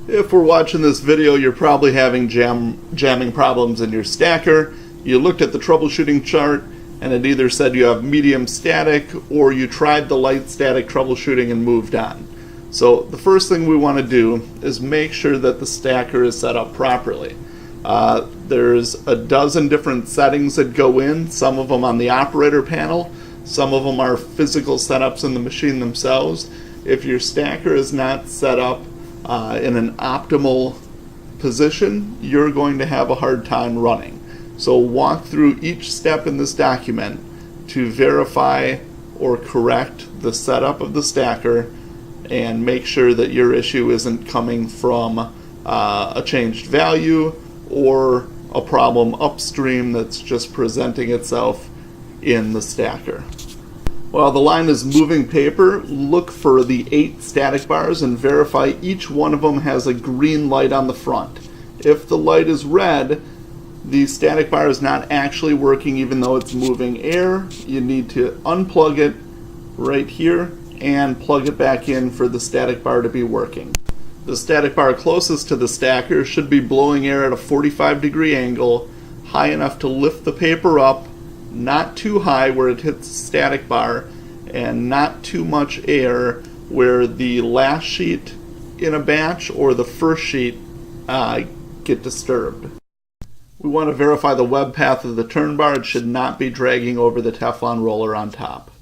If we're watching this video, you're probably having jamming problems in your stacker. You looked at the troubleshooting chart and it either said you have medium static or you tried the light static troubleshooting and moved on. So the first thing we want to do is make sure that the stacker is set up properly. There's a dozen different settings that go in, some of them on the operator panel, some of them are physical setups in the machine themselves. If your stacker is not set up in an optimal position, you're going to have a hard time running. So walk through each step in this document to verify or correct the setup of the stacker and make sure that your issue isn't coming from a changed value or a problem upstream that's just presenting itself in the stacker. While the line is moving paper, look for the 8 static bars and verify each one of them has a green light on the front. If the light is red, the static bar is not actually working even though it's moving air. You need to unplug it right here and plug it back in for the static bar to be working. The static bar closest to the stacker should be blowing air at a 45-degree angle, high enough to lift the paper up, not too high where it hits the static bar, and not too much air where the last sheet in a batch or the first sheet get disturbed. We want to verify the web path of the turn bar. It should not be dragging over the Teflon roller on top.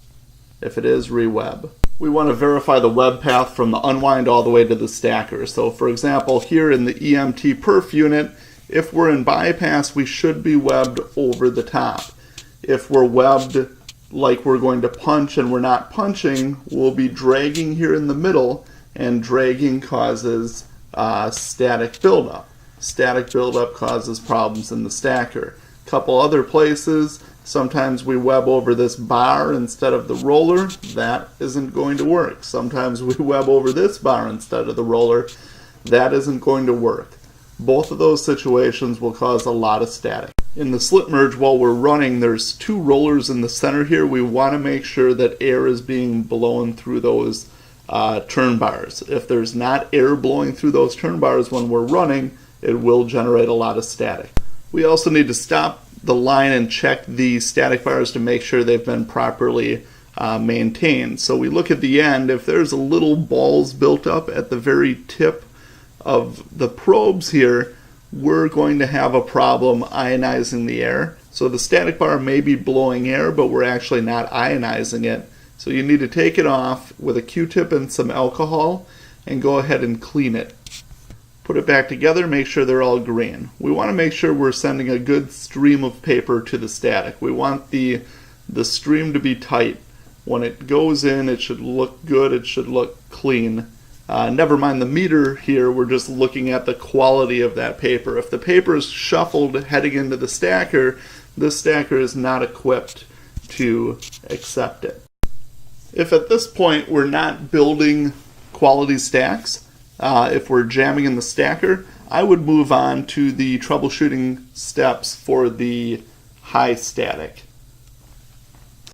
If it is, re-web. We want to verify the web path from the unwind all the way to the stacker. So for example, here in the EMT perf unit, if we're in bypass, we should be webbed over the top. If we're webbed like we're going to punch and we're not punching, we'll be dragging here in the middle, and dragging causes static buildup. Static buildup causes problems in the stacker. A couple other places, sometimes we web over this bar instead of the roller. That isn't going to work. Sometimes we web over this bar instead of the roller. That isn't going to work. Both of those situations will cause a lot of static. In the slip merge, while we're running, there's 2 rollers in the center here. We want to make sure that air is being blown through those turn bars. If there's not air blowing through those turn bars when we're running, it will generate a lot of static. We also need to stop the line and check the static bars to make sure they've been properly maintained. So we look at the end. If there's a little balls built up at the very tip of the probes here, we're going to have a problem ionizing the air. So the static bar may be blowing air, but we're actually not ionizing it. So you need to take it off with a Q-tip and some alcohol and go ahead and clean it. Put it back together, make sure they're all green. We want to make sure we're sending a good stream of paper to the static. We want the stream to be tight. When it goes in, it should look good, it should look clean. Never mind the meter here, we're just looking at the quality of that paper. If the paper is shuffled heading into the stacker, this stacker is not equipped to accept it. If at this point we're not building quality stacks, if we're jamming in the stacker, I would move on to the troubleshooting steps for the high static.